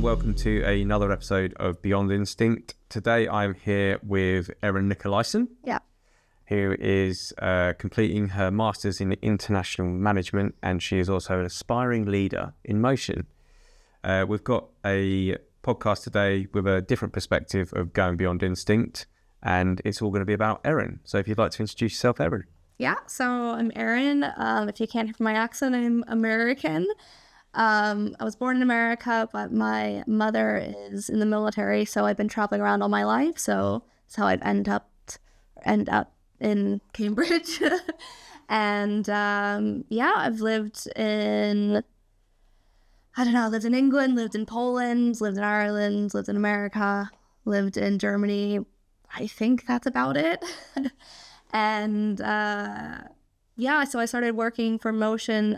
welcome to another episode of Beyond Instinct. Today I'm here with Erin Nicolaisen, who is completing her Masters in International Management, and she is also an aspiring leader in motion. We've got a podcast today with a different perspective of going beyond instinct, and it's all going to be about Erin. So if you'd like to introduce yourself, Erin. Yeah, so I'm Erin. If you can't hear from my accent, I'm American. I was born in America, but my mother is in the military, so I've been traveling around all my life. So that's how I'd end up in Cambridge. And I've lived in England, lived in Poland, lived in Ireland, lived in America, lived in Germany. I think that's about it. And so I started working for motion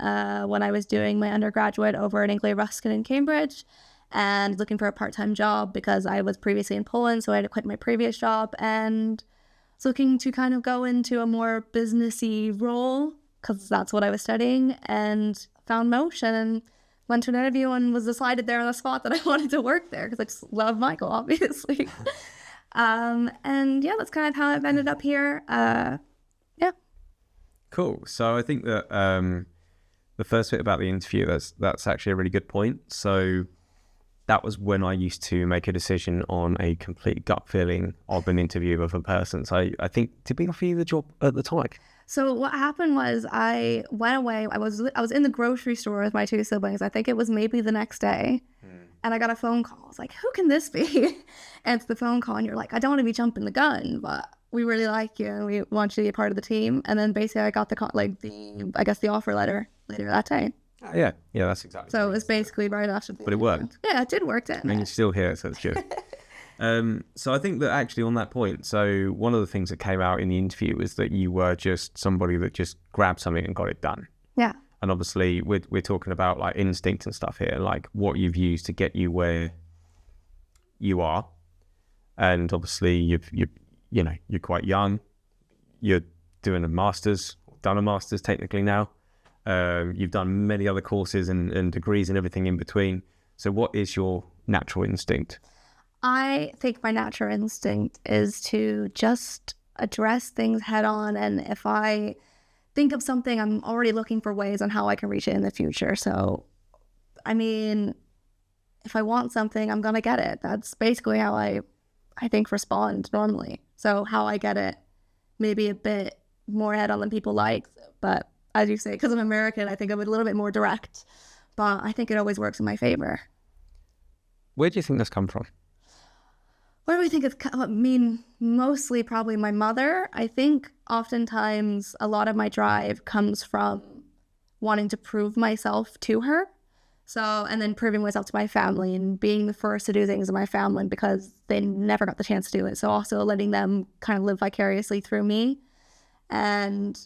when I was doing my undergraduate over at Ingley Ruskin in Cambridge, and looking for a part-time job because I was previously in Poland, so I had to quit my previous job, and was looking to kind of go into a more businessy role because that's what I was studying, and found motion and went to an interview and was decided there on the spot that I wanted to work there because I just love Michael, obviously. That's kind of how I've ended up here. Cool. So I think that the first bit about the interview, that's actually a really good point. So that was when I used to make a decision on a complete gut feeling of an interview of a person. So I think, did we offer you the job at the time? So what happened was I went away. I was in the grocery store with my two siblings. I think it was maybe the next day. And I got a phone call. I was like, who can this be? And it's the phone call, and you're like, I don't want to be jumping the gun, but we really like you and we want you to be a part of the team. And then basically I got the offer letter later that day. Yeah, that's exactly. So it was basically right after the But it worked. Yeah, it did work, didn't it? And you're still here, so it's good. So I think that actually on that point, so one of the things that came out in the interview was that you were just somebody that just grabbed something and got it done. Yeah. And obviously we're talking about like instinct and stuff here, like what you've used to get you where you are. And obviously you're quite young. You're doing done a master's technically now. You've done many other courses and degrees and everything in between. So what is your natural instinct? I think my natural instinct is to just address things head on. And if I think of something, I'm already looking for ways on how I can reach it in the future. So, I mean, if I want something, I'm going to get it. That's basically how I think respond normally. So how I get it, maybe a bit more head on than people like. But as you say, because I'm American, I think I'm a little bit more direct. But I think it always works in my favor. Where do you think this come from? What do we think mostly probably my mother. I think oftentimes a lot of my drive comes from wanting to prove myself to her. So, and then proving myself to my family and being the first to do things in my family because they never got the chance to do it. So also letting them kind of live vicariously through me. And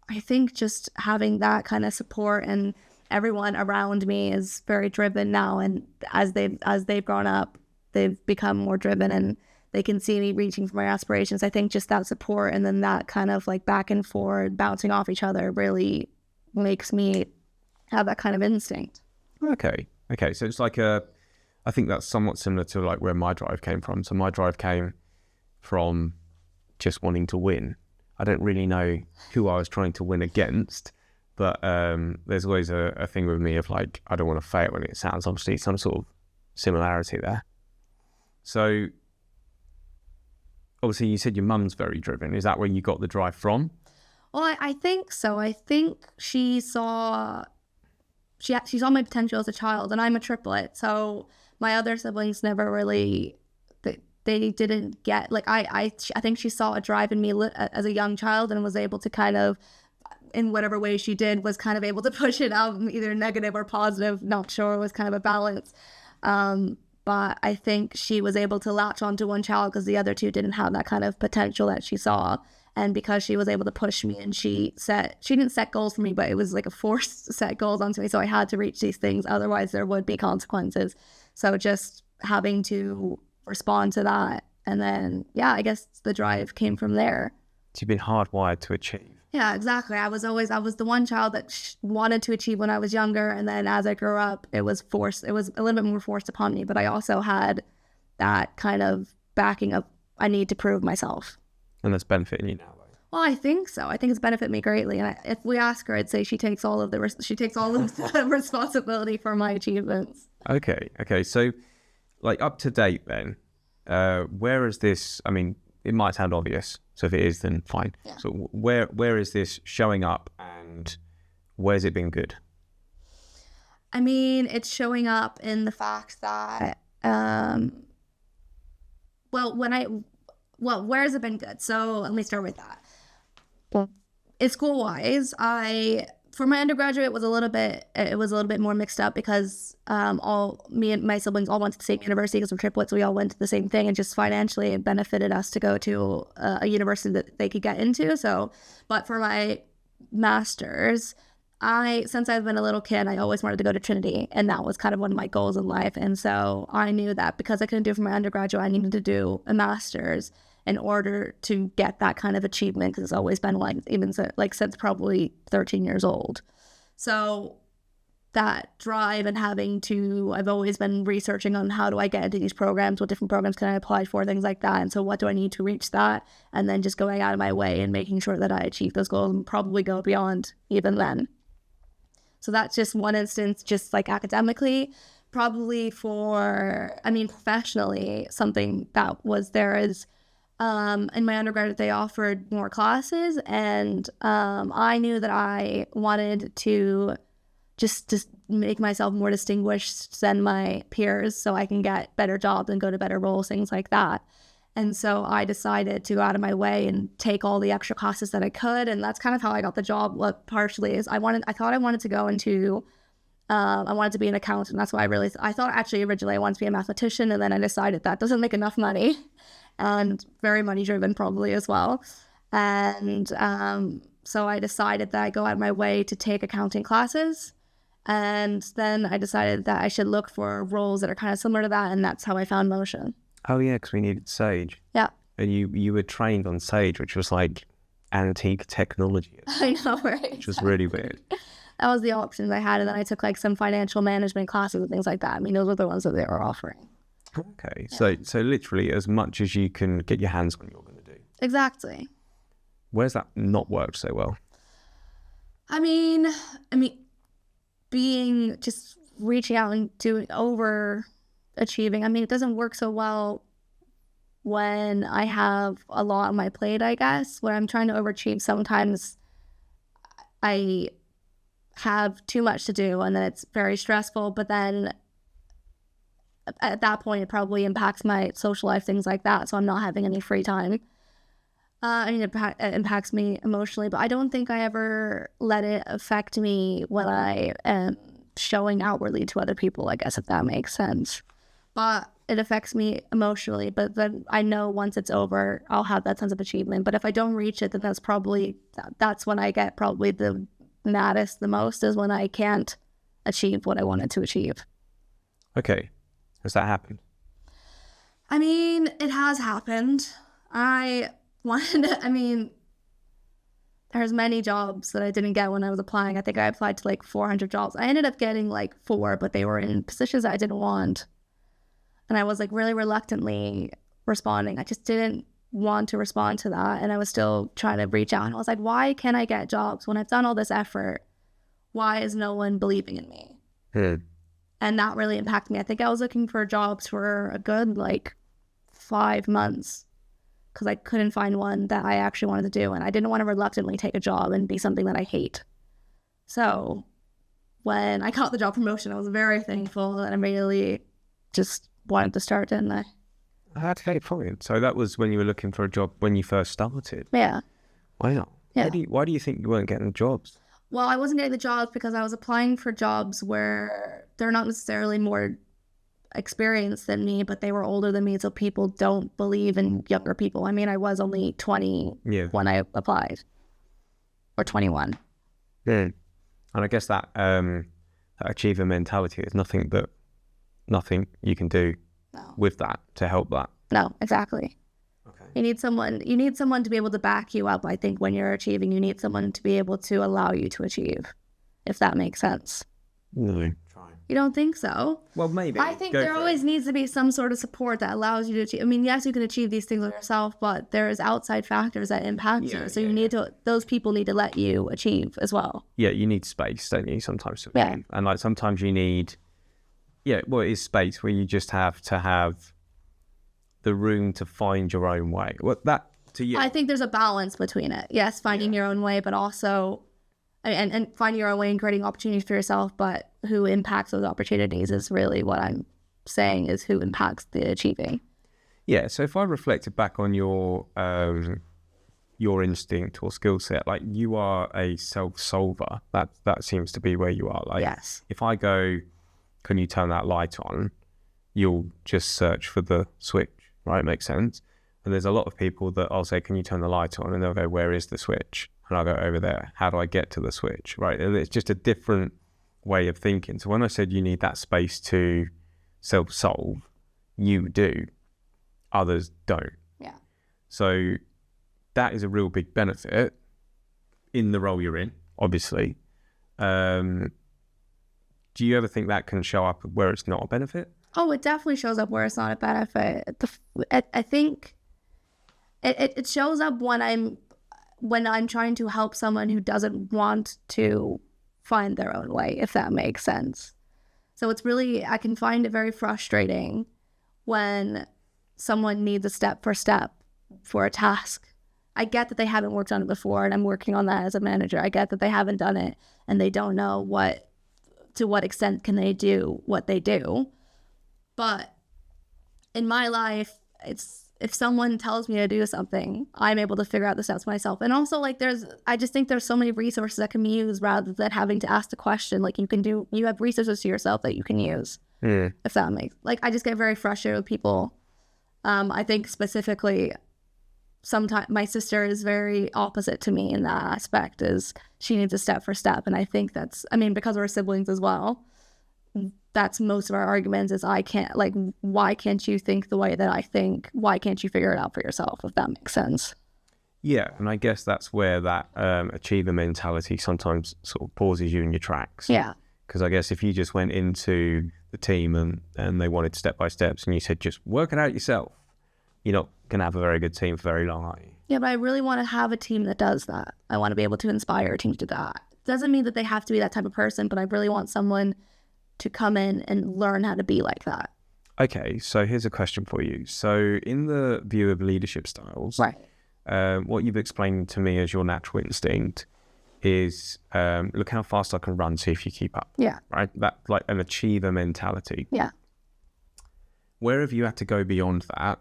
I think just having that kind of support and everyone around me is very driven now. And as they've grown up, they've become more driven and they can see me reaching for my aspirations. I think just that support and then that kind of like back and forth, bouncing off each other really makes me have that kind of instinct. Okay. So it's like I think that's somewhat similar to like where my drive came from. So my drive came from just wanting to win. I don't really know who I was trying to win against, but there's always a thing with me of like, I don't want to fail, and it sounds obviously some sort of similarity there. So obviously you said your mum's very driven. Is that where you got the drive from? Well, I think so. I think she saw my potential as a child, and I'm a triplet. So my other siblings never really, they didn't get, like, I think she saw a drive in me as a young child and was able to kind of, in whatever way she did, was kind of able to push it out, either negative or positive, not sure, it was kind of a balance. But I think she was able to latch onto one child because the other two didn't have that kind of potential that she saw. And because she was able to push me and she didn't set goals for me, but it was like a force to set goals onto me. So I had to reach these things. Otherwise there would be consequences. So just having to respond to that. And then, I guess the drive came from there. So you've been hardwired to achieve. Yeah, exactly. I was the one child that wanted to achieve when I was younger. And then as I grew up, it was forced. It was a little bit more forced upon me. But I also had that kind of backing of, I need to prove myself. And that's benefiting you now, though. Well, I think so. I think it's benefited me greatly. And if we ask her, I'd say she takes all of the responsibility for my achievements. Okay. So, like, up to date then, where is this? I mean, it might sound obvious. So if it is, then fine. Yeah. So where is this showing up, and where's it been good? I mean, it's showing up in the fact that, where has it been good? So let me start with that. In school-wise, for my undergraduate, it was a little bit more mixed up because me and my siblings all went to the same university because we're triplets. We all went to the same thing, and just financially it benefited us to go to a university that they could get into. So, but for my master's, since I've been a little kid, I always wanted to go to Trinity, and that was kind of one of my goals in life. And so I knew that because I couldn't do it for my undergraduate, I needed to do a master's in order to get that kind of achievement, because it's always been since probably 13 years old. So that drive and I've always been researching on how do I get into these programs, what different programs can I apply for, things like that. And so what do I need to reach that? And then just going out of my way and making sure that I achieve those goals and probably go beyond even then. So that's just one instance, just like academically. Probably professionally, something that was there is, in my undergraduate, they offered more classes, and I knew that I wanted to just make myself more distinguished than my peers so I can get better jobs and go to better roles, things like that. And so I decided to go out of my way and take all the extra classes that I could, and that's kind of how I got the job. Partially is I thought I wanted to go into I wanted to be an accountant. That's why I thought actually originally I wanted to be a mathematician, and then I decided that doesn't make enough money. And very money driven probably as well. And so I decided that I go out of my way to take accounting classes. And then I decided that I should look for roles that are kind of similar to that. And that's how I found Motion. Oh, yeah, because we needed Sage. Yeah. And you were trained on Sage, which was like antique technology. I know, right? Which was really weird. That was the options I had. And then I took like some financial management classes and things like that. I mean, those were the ones that they were offering. Okay, yeah. So literally as much as you can get your hands on, you're going to do. Exactly. Where's that not worked so well? I mean, just reaching out and doing overachieving. I mean, it doesn't work so well when I have a lot on my plate, I guess. When I'm trying to overachieve, sometimes I have too much to do, and then it's very stressful, but then at that point, it probably impacts my social life, things like that. So I'm not having any free time. It impacts me emotionally, but I don't think I ever let it affect me when I am showing outwardly to other people, I guess, if that makes sense. But it affects me emotionally. But then I know once it's over, I'll have that sense of achievement. But if I don't reach it, then that's when I get probably the maddest the most, is when I can't achieve what I wanted to achieve. Okay. Has that happened? I mean, it has happened. There's many jobs that I didn't get when I was applying. I think I applied to like 400 jobs. I ended up getting like 4, but they were in positions that I didn't want. And I was like really reluctantly responding. I just didn't want to respond to that. And I was still trying to reach out. And I was like, why can't I get jobs when I've done all this effort? Why is no one believing in me? And that really impacted me. I think I was looking for jobs for a good 5 months because I couldn't find one that I actually wanted to do. And I didn't want to reluctantly take a job and be something that I hate. So when I got the job promotion, I was very thankful, and I really just wanted to start, didn't I? Okay, fine. So that was when you were looking for a job when you first started? Yeah. Wow. Yeah. Why do you think you weren't getting jobs? Well, I wasn't getting the jobs because I was applying for jobs where they're not necessarily more experienced than me, but they were older than me, so people don't believe in younger people. I mean, I was only 20 when I applied, or 21. Yeah. And I guess that achiever mentality is nothing you can do with that to help that. No, exactly. Okay. You need someone to be able to back you up. I think when you're achieving, you need someone to be able to allow you to achieve, if that makes sense. No. You don't think so? Well, maybe. I think there always needs to be some sort of support that allows you to achieve. I mean, yes, you can achieve these things on yourself, but there's outside factors that impact you. So those people need to let you achieve as well. Yeah, you need space, don't you, sometimes? Yeah. And like sometimes you need, it is space where you just have to have the room to find your own way. Well, that to you. I think there's a balance between it. Yes, finding your own way, but also... And finding your own way and creating opportunities for yourself, but who impacts those opportunities is really what I'm saying is who impacts the achieving. Yeah, so if I reflected back on your instinct or skill set, like you are a self-solver. That seems to be where you are. Like, yes. If I go, can you turn that light on? You'll just search for the switch, right? Makes sense. And there's a lot of people that I'll say, can you turn the light on? And they'll go, where is the switch? And I'll go over there. How do I get to the switch? Right. And it's just a different way of thinking. So when I said you need that space to self-solve, you do. Others don't. Yeah. So that is a real big benefit in the role you're in, obviously. Do you ever think that can show up where it's not a benefit? Oh, it definitely shows up where it's not a benefit. I think it shows up when I'm trying to help someone who doesn't want to find their own way, if that makes sense. So it's really, I can find it very frustrating when someone needs a step for a task. I get that they haven't worked on it before, and I'm working on that as a manager. I get that they haven't done it and they don't know to what extent can they do what they do. But in my life, if someone tells me to do something, I'm able to figure out the steps myself. And also, like, I just think there's so many resources that can be used rather than having to ask the question. Like, you have resources to yourself that you can use. If that makes, like, I just get very frustrated with people. I think specifically, sometimes my sister is very opposite to me in that aspect, is she needs a step for step. And I think because we're siblings as well, that's most of our arguments is why can't you think the way that I think? Why can't you figure it out for yourself, if that makes sense? Yeah, and I guess that's where that achiever mentality sometimes sort of pauses you in your tracks. Yeah. Because I guess if you just went into the team and they wanted step-by-steps and you said, just work it out yourself, you're not going to have a very good team for very long, are you? Yeah, but I really want to have a team that does that. I want to be able to inspire a team to do that. Doesn't mean that they have to be that type of person, but I really want someone to come in and learn how to be like that. Okay, so here's a question for you. So in the view of leadership styles, right, what you've explained to me as your natural instinct is look how fast I can run, see if you keep up. Yeah. Right? That, like an achiever mentality. Yeah. Where have you had to go beyond that?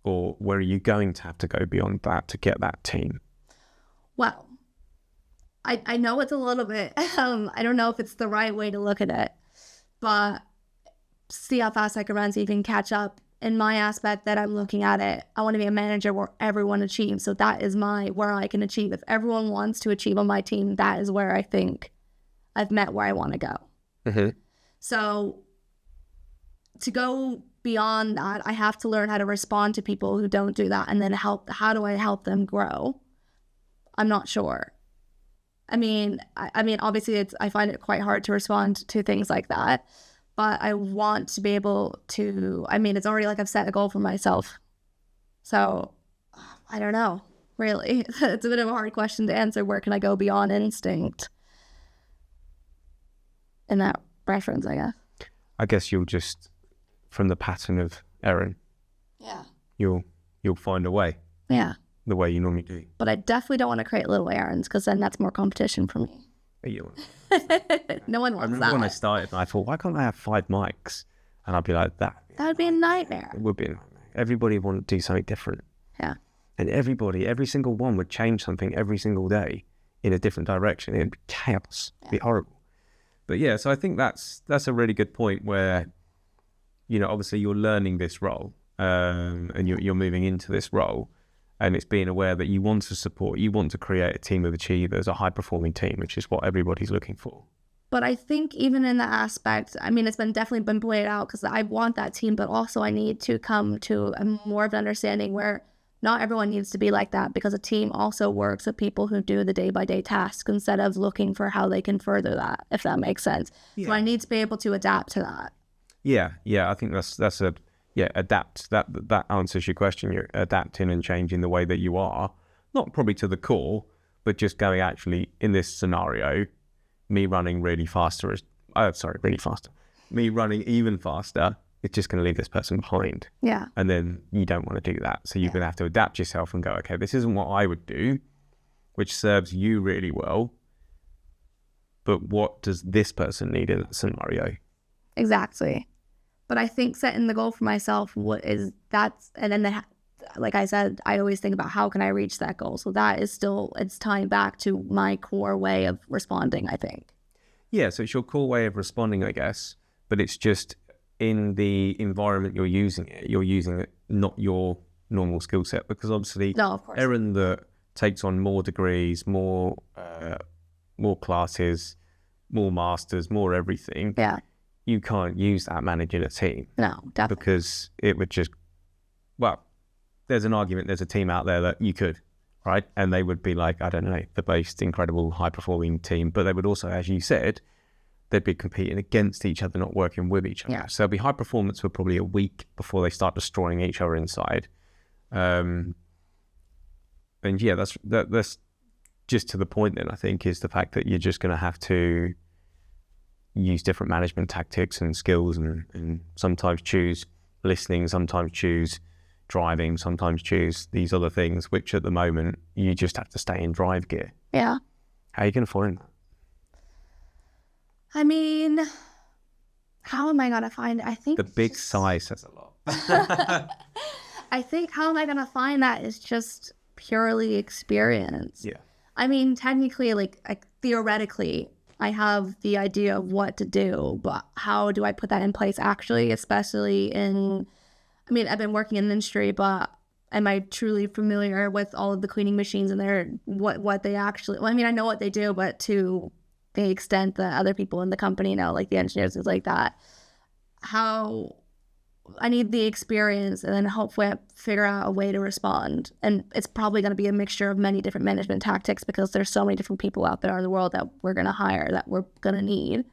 Or where are you going to have to go beyond that to get that team? Well, I know it's a little bit, I don't know if it's the right way to look at it, but see how fast I can run so you can catch up. In my aspect that I'm looking at it, I want to be a manager where everyone achieves. So that is where I can achieve. If everyone wants to achieve on my team, that is where I think I've met where I want to go. Mm-hmm. So to go beyond that, I have to learn how to respond to people who don't do that, and then how do I help them grow? I'm not sure. I mean, obviously I find it quite hard to respond to things like that, but I want to be able to, it's already like I've set a goal for myself. So I don't know, really. It's a bit of a hard question to answer. Where can I go beyond instinct in that reference, I guess? I guess you'll just, from the pattern of Erin, yeah, you'll find a way. Yeah. The way you normally do. But I definitely don't want to create little errands, because then that's more competition for me. No one wants that. I remember when I started, I thought, why can't I have 5 mics? And I'd be like, that would be a nightmare. It would be a nightmare. Everybody would want to do something different. Yeah. And every single one would change something every single day in a different direction. It'd be chaos. It'd be horrible. But yeah, so I think that's a really good point where, obviously you're learning this role and you're moving into this role. And it's being aware that you want to support, you want to create a team of achievers, a high-performing team, which is what everybody's looking for. But I think even in that aspect, it's definitely been played out, because I want that team, but also I need to come to a more of an understanding where not everyone needs to be like that, because a team also works with people who do the day-by-day tasks instead of looking for how they can further that, if that makes sense. So I need to be able to adapt to that. I think that's adapt. That answers your question. You're adapting and changing the way that you are, not probably to the core, but just going, actually, in this scenario, me running really faster me running even faster, it's just going to leave this person behind. Yeah. And then you don't want to do that. So you're going to have to adapt yourself and go, okay, this isn't what I would do, which serves you really well, but what does this person need in that scenario? Exactly. But I think setting the goal for myself, and then like I said, I always think about how can I reach that goal. So that is still, it's tying back to my core way of responding, I think. Yeah, so it's your core way of responding, I guess, but it's just in the environment you're using it, not your normal skill set. Because obviously, no, of course, Erin that takes on more degrees, more classes, more masters, more everything. Yeah. You can't use that managing a team. No, definitely. Because it would just, there's an argument, there's a team out there that you could, right? And they would be like, I don't know, the most incredible, high-performing team. But they would also, as you said, they'd be competing against each other, not working with each other. Yeah. So there'll be high performance for probably a week before they start destroying each other inside. And that's just to the point then, I think, is the fact that you're just going to have to use different management tactics and skills and sometimes choose listening, sometimes choose driving, sometimes choose these other things, which at the moment you just have to stay in drive gear. Yeah. How are you going to find that? I mean, how am I going to find it? I think the big size says a lot. I think how am I going to find that is just purely experience. Yeah. I mean, technically, like theoretically, I have the idea of what to do, but how do I put that in place actually, especially I've been working in the industry, but am I truly familiar with all of the cleaning machines and what they actually, I know what they do, but to the extent that other people in the company know, like the engineers, things like that, how I need the experience and then hopefully I figure out a way to respond. And it's probably going to be a mixture of many different management tactics because there's so many different people out there in the world that we're going to hire, that we're going to need.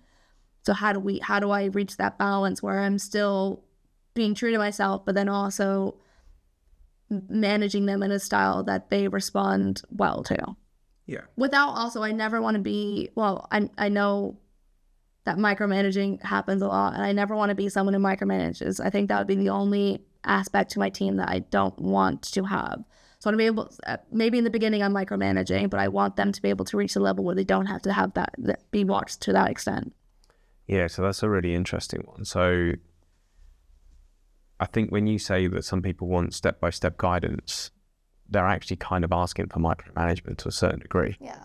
So how do I reach that balance where I'm still being true to myself, but then also managing them in a style that they respond well to? Yeah. Without also, I never want to be, I know that micromanaging happens a lot, and I never want to be someone who micromanages. I think that would be the only aspect to my team that I don't want to have. So I want to be able, maybe in the beginning I'm micromanaging, but I want them to be able to reach a level where they don't have to have that be watched to that extent. Yeah, so that's a really interesting one. So I think when you say that some people want step-by-step guidance, they're actually kind of asking for micromanagement to a certain degree. Yeah.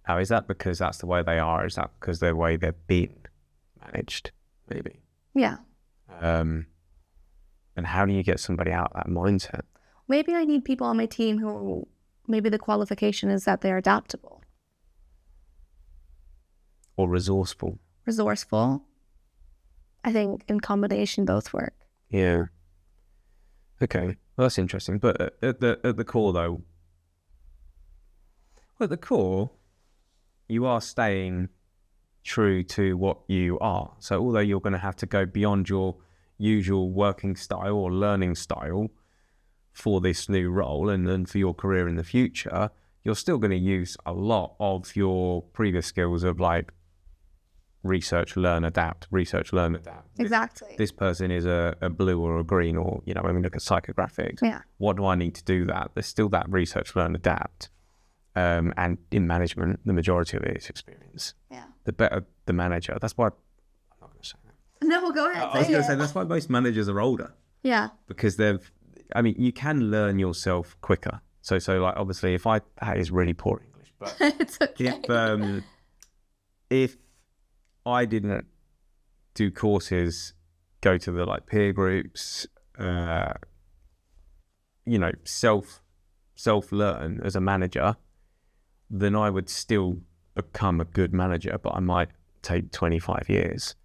Now, is that because that's the way they are? Is that because they're the way they've been managed? Maybe. Yeah. And how do you get somebody out of that mindset? Maybe I need people on my team who, maybe the qualification is that they're adaptable. Or resourceful. Resourceful. I think in combination both work. Yeah. Okay. Well, that's interesting. But at the core, though, you are staying true to what you are. So although you're going to have to go beyond your usual working style or learning style for this new role and then for your career in the future, you're still going to use a lot of your previous skills of like research, learn, adapt. Exactly. This person is a blue or a green, or, when we look at psychographics, what do I need to do that? There's still that research, learn, adapt. And in management, the majority of it is experience. Yeah. The better the manager. That's why, I'm not going to say that. No, go ahead. I was going to say, that's why most managers are older. Yeah. Because you can learn yourself quicker. So like, obviously, that is really poor English, but it's okay. If I didn't do courses, go to the like peer groups, self-learn as a manager, then I would still become a good manager, but I might take 25 years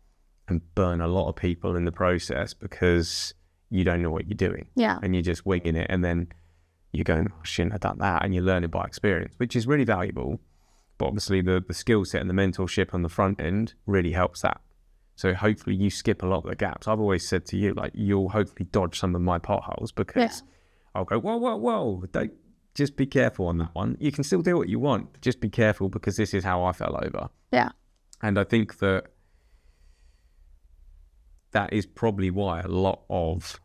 and burn a lot of people in the process because you don't know what you're doing. Yeah. And you're just winging it. And then you're going, oh, I shouldn't have done that, and you're learning by experience, which is really valuable. But obviously the skill set and the mentorship on the front end really helps that. So hopefully you skip a lot of the gaps. I've always said to you, like, you'll hopefully dodge some of my potholes, because I'll go, whoa, don't, just be careful on that one. You can still do what you want, but just be careful, because this is how I fell over. Yeah. And I think that is probably why a lot of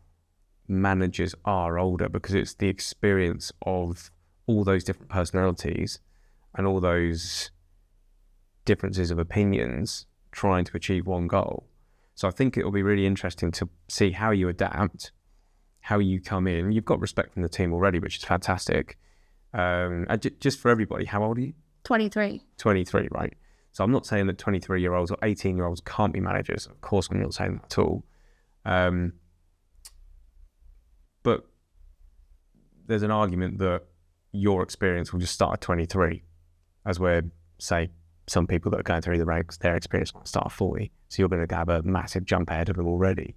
managers are older, because it's the experience of all those different personalities and all those differences of opinions trying to achieve one goal. So I think it will be really interesting to see how you adapt, how you come in. You've got respect from the team already, which is fantastic. And just for everybody, how old are you? 23. 23, right? So I'm not saying that 23-year-olds or 18-year-olds can't be managers. Of course, I'm not saying that at all. But there's an argument that your experience will just start at 23, as where, say, some people that are going through the ranks, their experience might start at 40. So you're going to have a massive jump ahead of them already.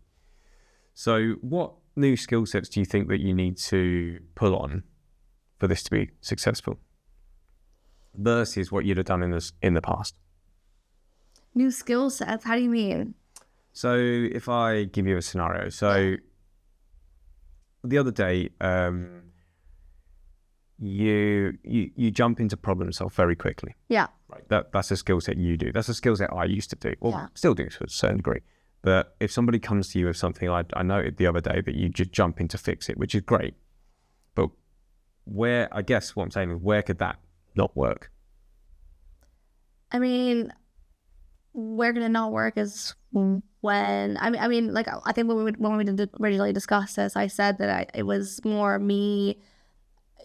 So what new skill sets do you think that you need to pull on for this to be successful versus what you'd have done in the past? New skill sets? How do you mean? So if I give you a scenario, so the other day, you jump into problem solve very quickly. Yeah. Right. That's a skill set you do. That's a skill set I used to do, or still do to a certain degree. But if somebody comes to you with something, I noted the other day that you just jump in to fix it, which is great. But where, I guess what I'm saying is, where could that not work? I mean, where could it not work is when, I mean, like, I think when we did originally discuss this, I said that it was more me.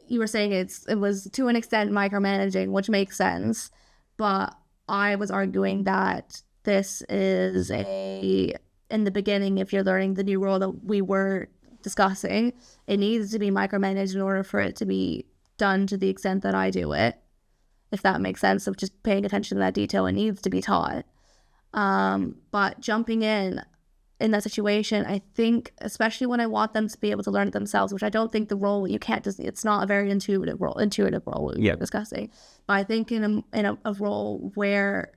You were saying it was to an extent micromanaging, which makes sense. But I was arguing that this is in the beginning, if you're learning the new role that we were discussing, it needs to be micromanaged in order for it to be done to the extent that I do it. If that makes sense, of just paying attention to that detail, it needs to be taught. But jumping in that situation, I think, especially when I want them to be able to learn it themselves, which I don't think the role, you can't just, it's not a very intuitive role we're discussing. But I think in a role where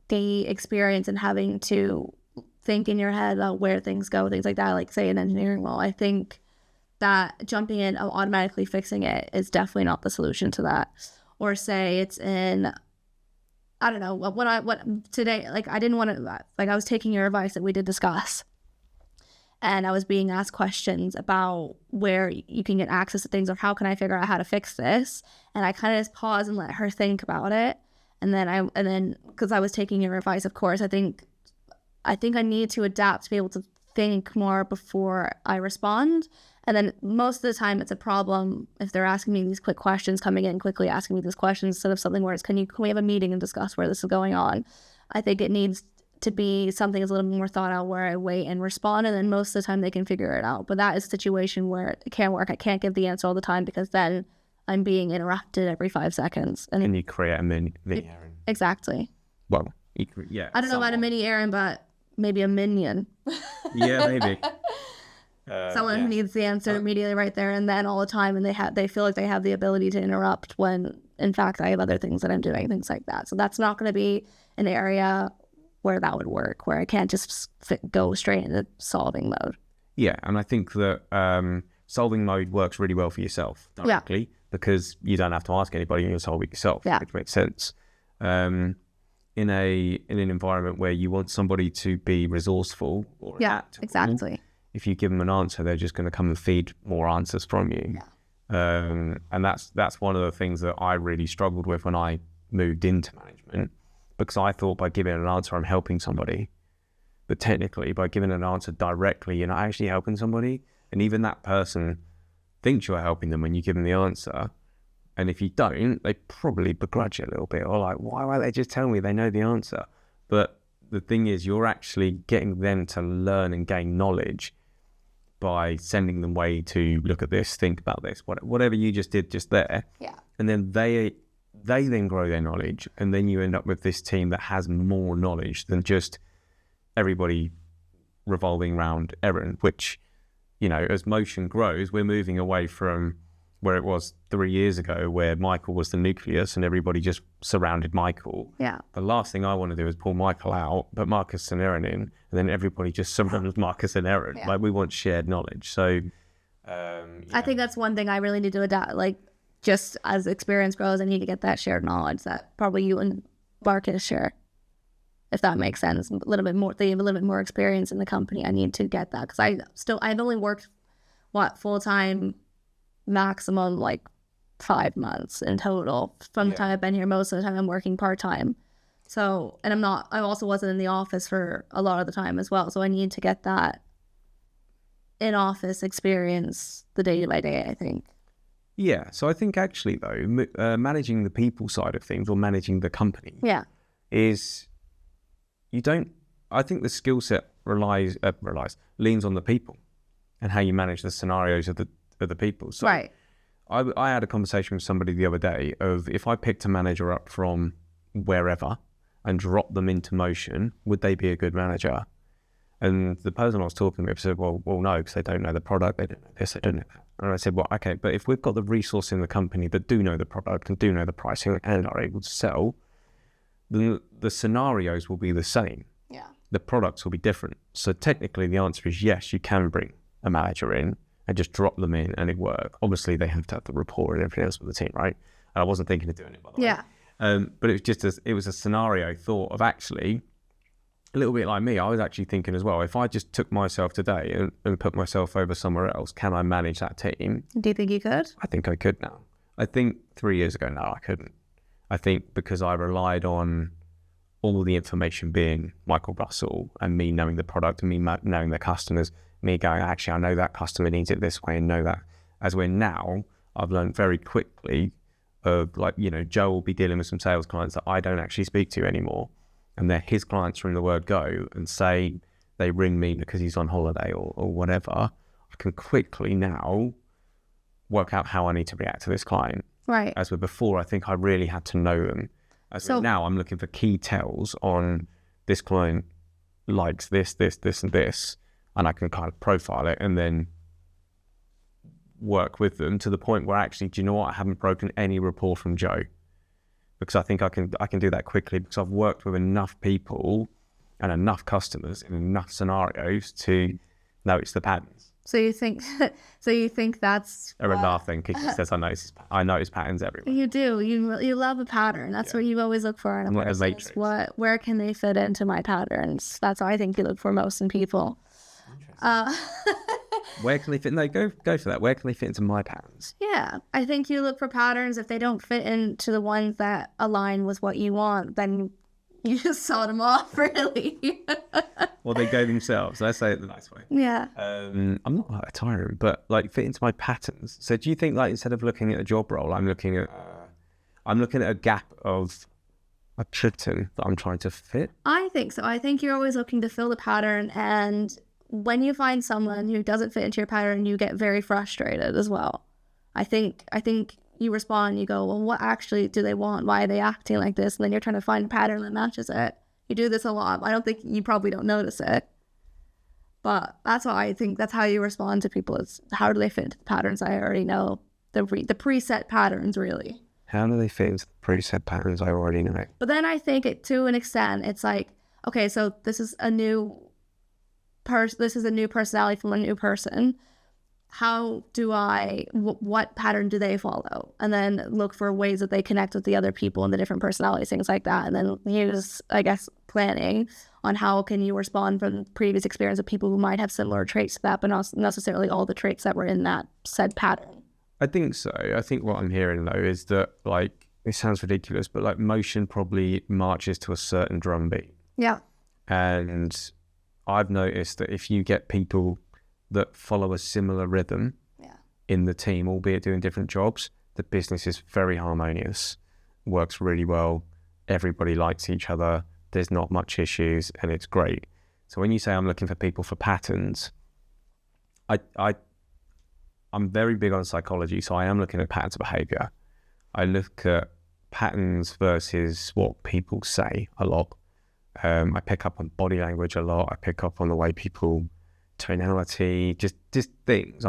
the experience and having to think in your head about where things go, things like that, like say an engineering role, I think that jumping in, automatically fixing it is definitely not the solution to that. Or say it's in, I don't know, what today, like I didn't want to, like I was taking your advice that we did discuss, and I was being asked questions about where you can get access to things, or how can I figure out how to fix this, and I kind of just paused and let her think about it, and then because I was taking your advice, of course, I think I need to adapt to be able to think more before I respond. And then most of the time it's a problem if they're asking me these quick questions, coming in quickly asking me these questions, instead of something where it's, can we have a meeting and discuss where this is going on? I think it needs to be something that's a little more thought out, where I wait and respond, and then most of the time they can figure it out. But that is a situation where it can't work. I can't give the answer all the time, because then I'm being interrupted every 5 seconds. And you create a mini Erin. Exactly. Well, I don't know about a mini Erin, but maybe a minion. Yeah, maybe. Someone who needs the answer immediately right there and then all the time, and they feel like they have the ability to interrupt when in fact I have other things that I'm doing, things like that. So that's not going to be an area where that would work, where I can't just go straight into solving mode. Yeah, and I think that solving mode works really well for yourself directly, because you don't have to ask anybody, you'll solve it yourself, which makes sense. In an environment where you want somebody to be resourceful or adaptable, exactly. If you give them an answer, they're just going to come and feed more answers from you. And that's one of the things that I really struggled with when I moved into management, because I thought by giving an answer I'm helping somebody, but technically by giving an answer directly you're not actually helping somebody, and even that person thinks you're helping them when you give them the answer. And if you don't, they probably begrudge it a little bit, or like, why won't they just tell me they know the answer? But the thing is, you're actually getting them to learn and gain knowledge by sending them way to look at this, think about this, whatever you just did just there. And then they then grow their knowledge, and then you end up with this team that has more knowledge than just everybody revolving around Erin, which, as motion grows, we're moving away from where it was 3 years ago, where Michael was the nucleus and everybody just surrounded Michael. Yeah. The last thing I want to do is pull Michael out, put Marcus and Erin in, and then everybody just surrounds Marcus and Erin. Yeah. Like, we want shared knowledge. So, I think that's one thing I really need to adapt. Like, just as experience grows, I need to get that shared knowledge that probably you and Marcus share, if that makes sense. A little bit more, they have a little bit more experience in the company. I need to get that because I've only worked full time maximum like 5 months in total from the time I've been here. Most of the time I'm working part time. So, and I also wasn't in the office for a lot of the time as well. So I need to get that in office experience the day by day, I think. Yeah. So I think actually though, managing the people side of things or managing the company is I think the skill set leans on the people and how you manage the scenarios of the people. So right. I had a conversation with somebody the other day of, if I picked a manager up from wherever and dropped them into motion, would they be a good manager? And the person I was talking with said, well, no, because they don't know the product, they don't know this, they don't know that. And I said, well, okay, but if we've got the resource in the company that do know the product and do know the pricing and are able to sell, then the scenarios will be the same. Yeah. The products will be different. So technically the answer is yes, you can bring a manager in and just drop them in and it work. Obviously they have to have the rapport and everything else with the team, right? And I wasn't thinking of doing it, by the way. But it was a scenario thought of, actually a little bit like me. I was actually thinking as well, if I just took myself today and put myself over somewhere else, can I manage that team? Do you think you could? I think I could now. I think 3 years ago, no, I couldn't. I think because I relied on all the information being Michael Russell and me knowing the product and me knowing the customers, me going, actually, I know that customer needs it this way and know that. As we're now, I've learned very quickly of, like, Joe will be dealing with some sales clients that I don't actually speak to anymore. And they're his clients from the word go, and say they ring me because he's on holiday or whatever. I can quickly now work out how I need to react to this client. Right. As with before, I think I really had to know them. With now, I'm looking for key tells on this client likes this, and this, and I can kind of profile it and then work with them to the point where, actually, do you know what? I haven't broken any rapport from Joe, because I think I can do that quickly because I've worked with enough people and enough customers in enough scenarios to notice the patterns. So you think that's Erin laughing because she says, I notice patterns everywhere. You do. You love a pattern. That's what you always look for in a person. Like where can they fit into my patterns? That's what I think you look for most in people. Where can they fit? No, go for that. Where can they fit into my patterns? Yeah, I think you look for patterns. If they don't fit into the ones that align with what you want, then you just saw them off, really. Well, they go themselves. Let's say it the nice way. Yeah. I'm not like a tyrant, but like fit into my patterns. So do you think, like, instead of looking at a job role, I'm looking at a gap of a pattern that I'm trying to fit? I think so. I think you're always looking to fill the pattern, and when you find someone who doesn't fit into your pattern, you get very frustrated as well. I think you respond, you go, well, what actually do they want? Why are they acting like this? And then you're trying to find a pattern that matches it. You do this a lot. I don't think you probably don't notice it. But that's why I think that's how you respond to people, is how do they fit into the patterns I already know, the preset patterns, really. How do they fit into the preset patterns I already know? But then I think to an extent, it's like, okay, so this is a new personality from a new person. How do what pattern do they follow? And then look for ways that they connect with the other people and the different personalities, things like that. And then use, I guess, planning on how can you respond from previous experience of people who might have similar traits to that, but not necessarily all the traits that were in that said pattern. I think so. I think what I'm hearing, though, is that, like, it sounds ridiculous, but like motion probably marches to a certain drum beat. Yeah. And I've noticed that if you get people that follow a similar rhythm in the team, albeit doing different jobs, the business is very harmonious, works really well, everybody likes each other, there's not much issues, and it's great. So when you say I'm looking for people for patterns, I'm very big on psychology, so I am looking at patterns of behavior. I look at patterns versus what people say a lot. I pick up on body language a lot. I pick up on the way people, tonality, just things.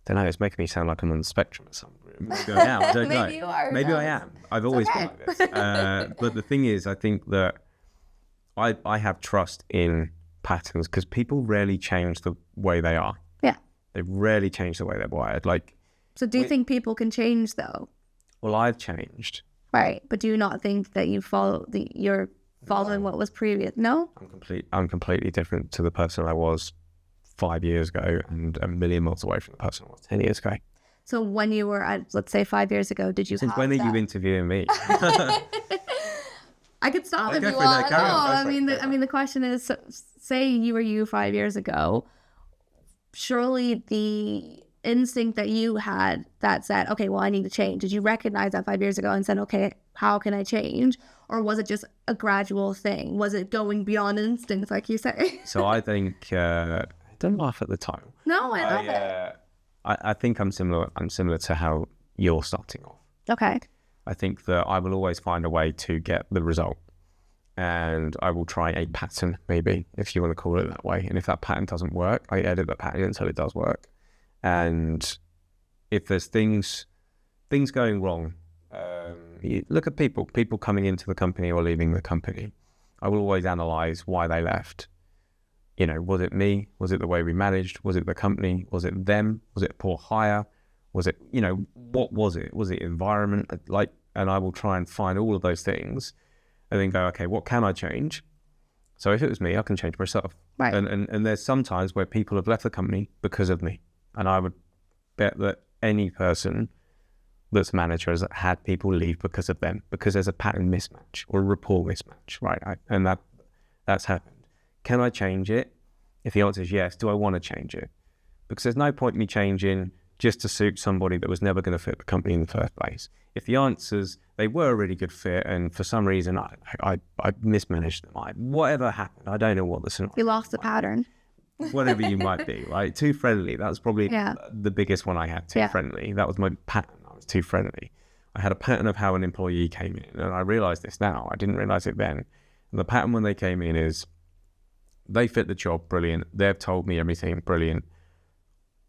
don't know, it's making me sound like I'm on the spectrum or something. Maybe I am, I don't know. Maybe you are. Maybe I am. I've always been like this. But the thing is, I think that I have trust in patterns because people rarely change the way they are. Yeah. They rarely change the way they're wired. Like, so do you think people can change though? Well, I've changed. Right. But do you not think that you're following what was previous? No? I'm completely different to the person I was 5 years ago and a million miles away from the person I was 10 years ago. So when you were at, let's say 5 years ago, did you Since when are you interviewing me? I could stop if you want. The question is, say you were you 5 years ago, surely the instinct that you had that said, okay, well, I need to change. Did you recognize that 5 years ago and said, okay, how can I change? Or was it just a gradual thing? Was it going beyond instincts, like you say? So I think, don't laugh at the title. No, I love it. I think I'm similar. I'm similar to how you're starting off. Okay. I think that I will always find a way to get the result. And I will try a pattern, maybe, if you want to call it that way. And if that pattern doesn't work, I edit the pattern until it does work. And if there's things going wrong, you look at people coming into the company or leaving the company. I will always analyze why they left. You know, was it me? Was it the way we managed? Was it the company? Was it them? Was it poor hire? Was it, what was it? Was it environment? And I will try and find all of those things and then go, okay, what can I change? So if it was me, I can change myself. Right. And there's some times where people have left the company because of me. And I would bet that any person that's a manager has had people leave because of them, because there's a pattern mismatch or a rapport mismatch, right? And that's happened. Can I change it? If the answer is yes, do I want to change it? Because there's no point in me changing just to suit somebody that was never going to fit the company in the first place. If the answer's they were a really good fit and for some reason I mismanaged them, whatever happened, I don't know what the scenario. You lost the pattern. Whatever you might be, right? Too friendly. That was probably the biggest one I had, too friendly. That was my pattern. I was too friendly. I had a pattern of how an employee came in, and I realize this now. I didn't realize it then. And the pattern when they came in is they fit the job, brilliant. They've told me everything, brilliant.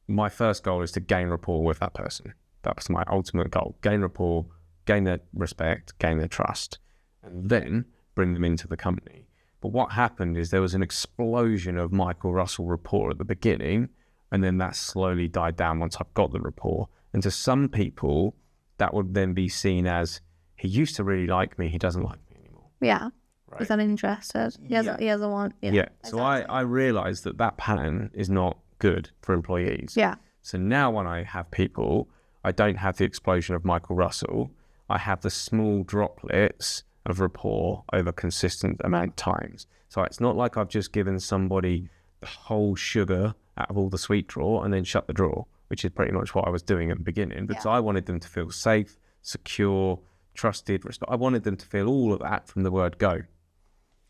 My first goal is to gain rapport with that person. That was my ultimate goal. Gain rapport, gain their respect, gain their trust, and then bring them into the company. But what happened is there was an explosion of Michael Russell rapport at the beginning, and then that slowly died down once I've got the rapport. And to some people, that would then be seen as, he used to really like me, he doesn't like me anymore. Yeah. Right. He's uninterested. He doesn't want. Yeah. Exactly. So I realized that pattern is not good for employees. Yeah. So now when I have people, I don't have the explosion of Michael Russell. I have the small droplets of rapport over consistent amount of times. So it's not like I've just given somebody the whole sugar out of all the sweet drawer and then shut the drawer, which is pretty much what I was doing at the beginning, because I wanted them to feel safe, secure, trusted, respect. I wanted them to feel all of that from the word go.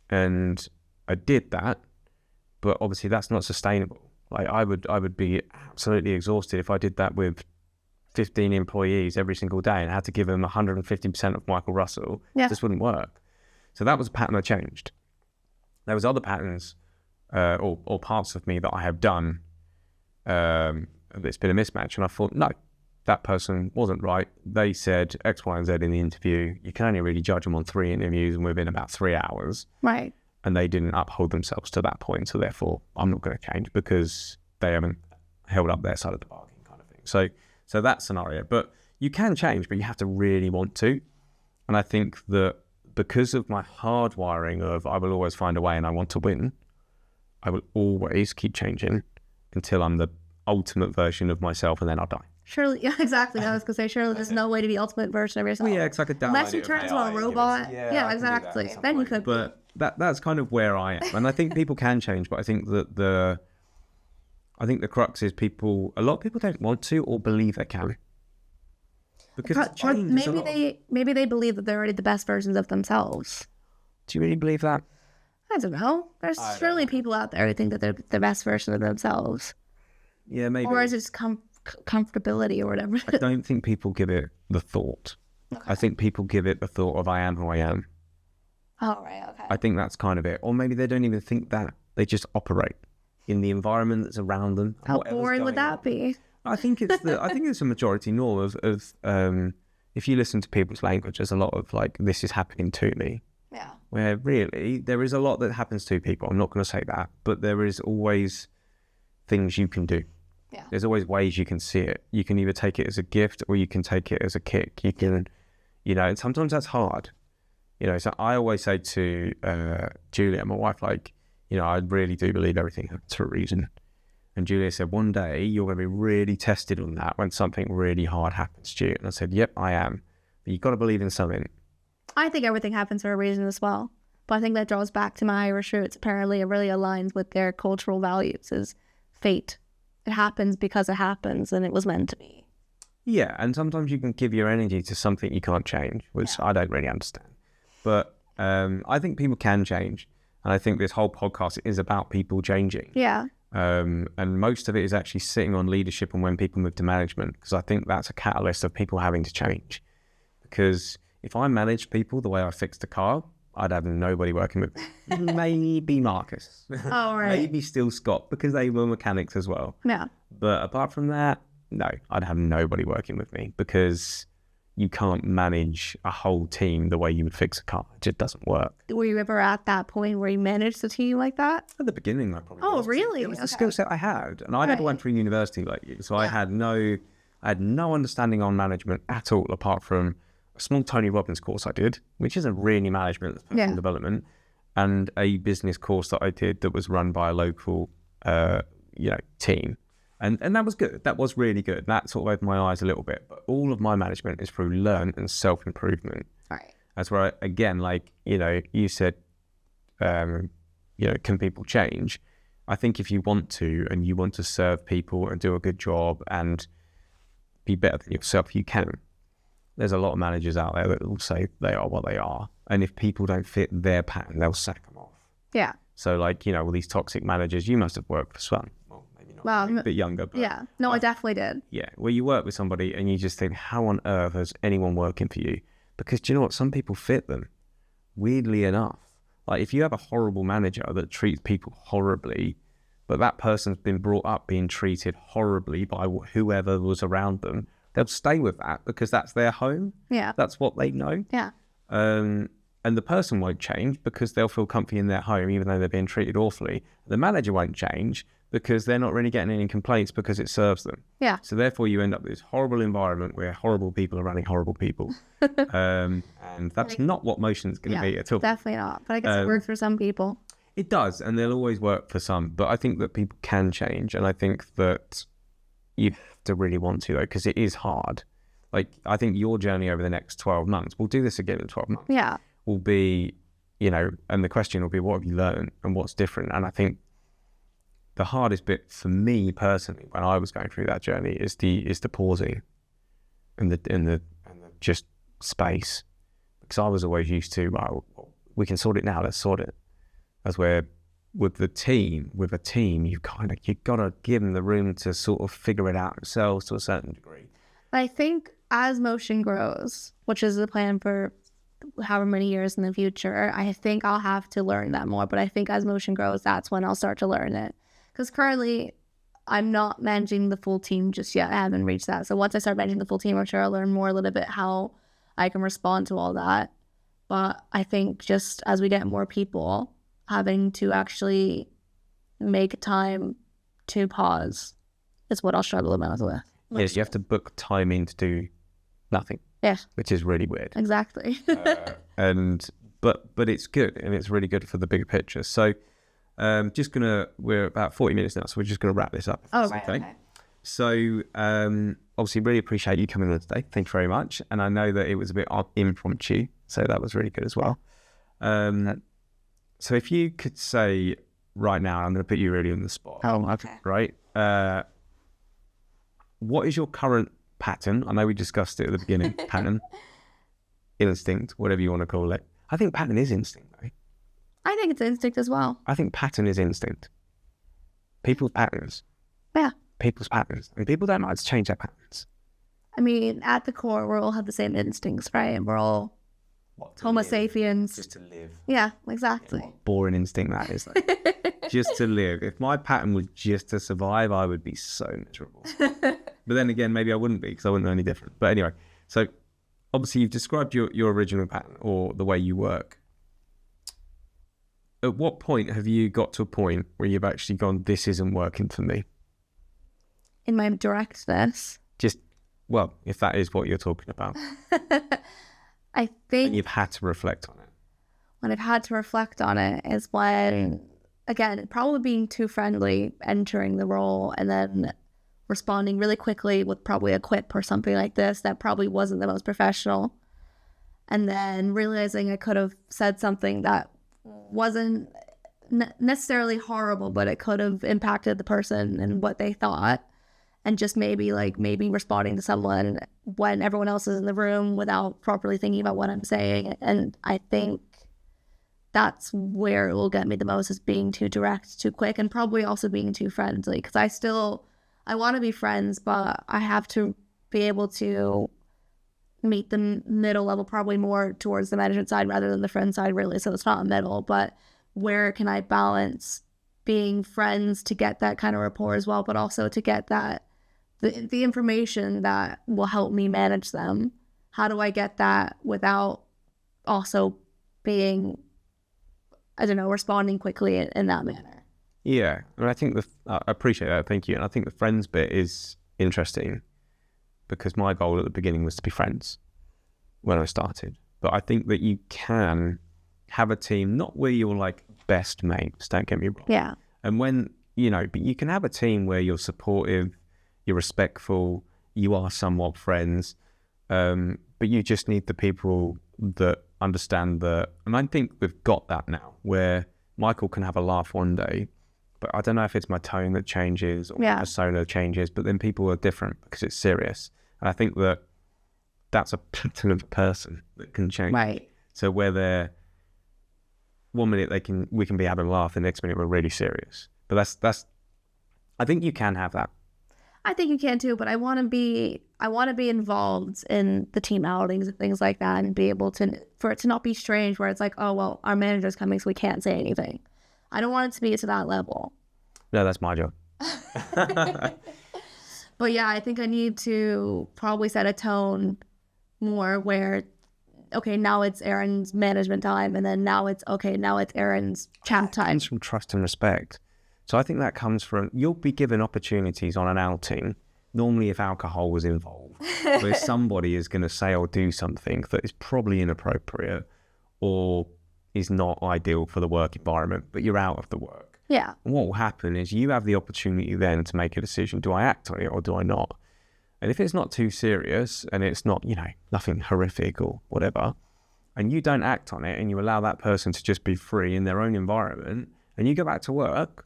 And I did that, but obviously that's not sustainable. Like I would be absolutely exhausted if I did that with 15 employees every single day and had to give them 150% of Michael Russell. It just wouldn't work. So that was a pattern I changed. There was other patterns or parts of me that I have done it's been a mismatch, and I thought, no, that person wasn't right. They said X, Y, and Z in the interview. You can only really judge them on 3 interviews and within about 3 hours. Right. And they didn't uphold themselves to that point. So therefore, I'm not going to change because they haven't held up their side of the bargain, kind of thing. So that scenario. But you can change, but you have to really want to. And I think that because of my hardwiring of I will always find a way and I want to win, I will always keep changing until I'm the ultimate version of myself, and then I'll die. Surely, yeah, exactly. I was going to say, surely there's no way to be ultimate version of yourself. Well, yeah, because I could download unless you turn into a robot. Yeah, exactly. Then you could. But that's kind of where I am, and I think people can change. But I think that the crux is a lot of people don't want to or believe they can. Because maybe they believe that they're already the best versions of themselves. Do you really believe that? I don't know. There's surely people out there who think that they're the best version of themselves. Yeah, maybe. Or is it just comfortability or whatever? I don't think people give it the thought. Okay. I think people give it the thought of I am who I am. Oh, right, okay. I think that's kind of it. Or maybe they don't even think that. They just operate in the environment that's around them. How boring would that be? I think it's a majority norm of if you listen to people's language, there's a lot of like, this is happening to me. Yeah. Where really there is a lot that happens to people. I'm not going to say that, but there is always things you can do. Yeah. There's always ways you can see it. You can either take it as a gift or you can take it as a kick. You can, and sometimes that's hard. So I always say to Julia, my wife, like, I really do believe everything happens for a reason. And Julia said, one day you're going to be really tested on that when something really hard happens to you. And I said, yep, I am. But you've got to believe in something. I think everything happens for a reason as well. But I think that draws back to my Irish roots. Apparently, it really aligns with their cultural values is fate. It happens because it happens and it was meant to be. Yeah, and sometimes you can give your energy to something you can't change, which I don't really understand. But I think people can change. And I think this whole podcast is about people changing. Yeah. And most of it is actually sitting on leadership and when people move to management, because I think that's a catalyst of people having to change. Because if I managed people the way I fixed a car, I'd have nobody working with me. Maybe Marcus. Oh, right. Maybe still Scott, because they were mechanics as well. Yeah. But apart from that, no, I'd have nobody working with me, because you can't manage a whole team the way you would fix a car. It just doesn't work. Were you ever at that point where you managed a team like that? At the beginning, I probably Oh, was. really? It was the skill set I had. And I never went through university like you. So I had no understanding on management at all, apart from a small Tony Robbins course I did, which isn't really management, it's personal development, and a business course that I did that was run by a local, team. And that was good. That was really good. That sort of opened my eyes a little bit. But all of my management is through learn and self-improvement. Right. That's where, again, like, you said, can people change? I think if you want to, and you want to serve people and do a good job and be better than yourself, you can. There's a lot of managers out there that will say they are what they are. And if people don't fit their pattern, they'll sack them off. Yeah. So like, all these toxic managers, you must have worked for some. Well, a bit younger. But yeah. No, I definitely did. Yeah. Well, you work with somebody and you just think, how on earth has anyone working for you? Because do you know what? Some people fit them. Weirdly enough. Like if you have a horrible manager that treats people horribly, but that person's been brought up being treated horribly by whoever was around them, they'll stay with that because that's their home. Yeah. That's what they know. Yeah. And the person won't change because they'll feel comfy in their home even though they're being treated awfully. The manager won't change because they're not really getting any complaints because it serves them. Yeah. So therefore you end up with this horrible environment where horrible people are running horrible people. And that's not what motion's going to be at all. Definitely not. But I guess it works for some people. It does, and they'll always work for some. But I think that people can change, and I think that you have to really want to, though, because it is hard. Like, I think your journey over the next 12 months, we'll do this again in 12 months, will be, and the question will be, what have you learned and what's different? And I think the hardest bit for me personally, when I was going through that journey, is the pausing and the just space, because I was always used to, well, we can sort it now, let's sort it. As where with a team, you gotta give them the room to sort of figure it out themselves to a certain degree. I think as motion grows, which is the plan for however many years in the future, I think I'll have to learn that more. But I think as motion grows, that's when I'll start to learn it. Because currently, I'm not managing the full team just yet. I haven't reached that. So once I start managing the full team, I'm sure I'll learn more a little bit how I can respond to all that. But I think just as we get more people, having to actually make time to pause is what I'll struggle about with. Yes, you have to book time in to do nothing. Yes. Which is really weird. Exactly. But it's good, and it's really good for the bigger picture. So we're about 40 minutes now, so we're just gonna wrap this up. Oh, right, okay. So obviously really appreciate you coming on today. Thank you very much. And I know that it was a bit impromptu, so that was really good as well. So if you could say right now, I'm going to put you really on the spot. Oh, okay. Right? What is your current pattern? I know we discussed it at the beginning. Pattern, instinct, whatever you want to call it. I think pattern is instinct, though. I think it's instinct as well. I think pattern is instinct. People's patterns. Yeah. People's patterns. And people don't like to change their patterns. I mean, at the core, we all have the same instincts, right? We're all Homo sapiens. Just to live. Yeah, exactly. What a boring instinct that is. Like, just to live. If my pattern was just to survive, I would be so miserable. But then again, maybe I wouldn't be because I wouldn't know any different. But anyway, so obviously you've described your original pattern or the way you work. At what point have you got to a point where you've actually gone, this isn't working for me? In my directness. Well, if that is what you're talking about. I think... And you've had to reflect on it. When I've had to reflect on it is when, again, probably being too friendly, entering the role, and then responding really quickly with probably a quip or something like this that probably wasn't the most professional. And then realizing I could have said something that wasn't necessarily horrible, but it could have impacted the person and what they thought. And just maybe responding to someone when everyone else is in the room without properly thinking about what I'm saying. And I think that's where it will get me the most, is being too direct, too quick, and probably also being too friendly. Because I want to be friends, but I have to be able to meet the middle level, probably more towards the management side rather than the friend side, really. So it's not a middle, but where can I balance being friends to get that kind of rapport as well, but also to get that the information that will help me manage them? How do I get that without also being, I don't know, responding quickly in that manner? Yeah, and I think I appreciate that, thank you. And I think the friends bit is interesting because my goal at the beginning was to be friends when I started. But I think that you can have a team, not where you're like best mates, don't get me wrong. Yeah. And when, but you can have a team where you're supportive, you're respectful, you are somewhat friends, but you just need the people that understand that. And I think we've got that now, where Michael can have a laugh one day, but I don't know if it's my tone that changes or my persona changes, but then people are different because it's serious. And I think that that's a pattern of a person that can change. Right. So where they're, 1 minute we can be having a laugh, the next minute we're really serious. But that's I think you can have that. I think you can too, but I want to be involved in the team outings and things like that, and be able to, for it to not be strange where it's like, oh, well, our manager's coming, so we can't say anything. I don't want it to be to that level. No, that's my job. But yeah, I think I need to probably set a tone more where, okay, now it's Erin's management time, and then now it's Erin's chat time. It comes from trust and respect. So I think that comes from, you'll be given opportunities on an outing, normally if alcohol was involved, where somebody is going to say or do something that is probably inappropriate or is not ideal for the work environment, but you're out of the work. Yeah. And what will happen is you have the opportunity then to make a decision. Do I act on it or do I not? And if it's not too serious and it's not, nothing horrific or whatever, and you don't act on it and you allow that person to just be free in their own environment, and you go back to work,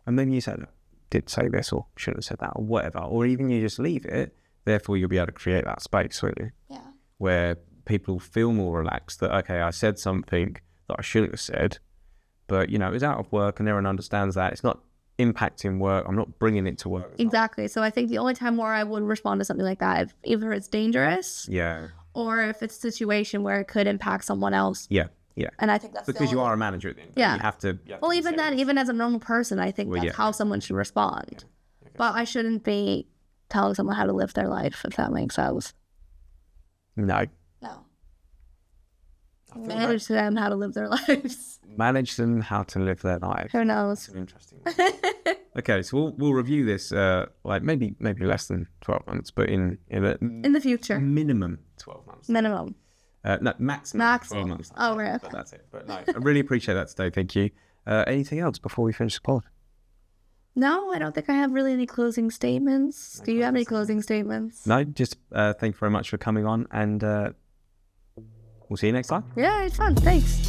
and then you said, did say this or shouldn't have said that or whatever, or even you just leave it, therefore you'll be able to create that space, won't you? Yeah. Where people feel more relaxed that, okay, I said something that I shouldn't have said, but, it was out of work and everyone understands that. It's not impacting work. I'm not bringing it to work. Exactly. So I think the only time where I would respond to something like that, if either it's dangerous, or if it's a situation where it could impact someone else. Yeah. Yeah. And I think that's because you are a manager at the end. Yeah. You have to. Well, even then, even as a normal person, I think that's how someone should respond. Yeah. Okay. But I shouldn't be telling someone how to live their life, if that makes sense. No. Manage them how to live their lives. Manage them how to live their lives. Who knows? That's an interesting one. Okay, so we'll review this maybe less than 12 months, but in the future. Minimum 12 months. Minimum. No, maximum 12 months. Oh, right. But that's it. But no, I really appreciate that today. Thank you. Anything else before we finish the pod? No, I don't think I have really any closing statements. Do you have any closing statements? No, just thank you very much for coming on, and we'll see you next time. Yeah, it's fun. Thanks.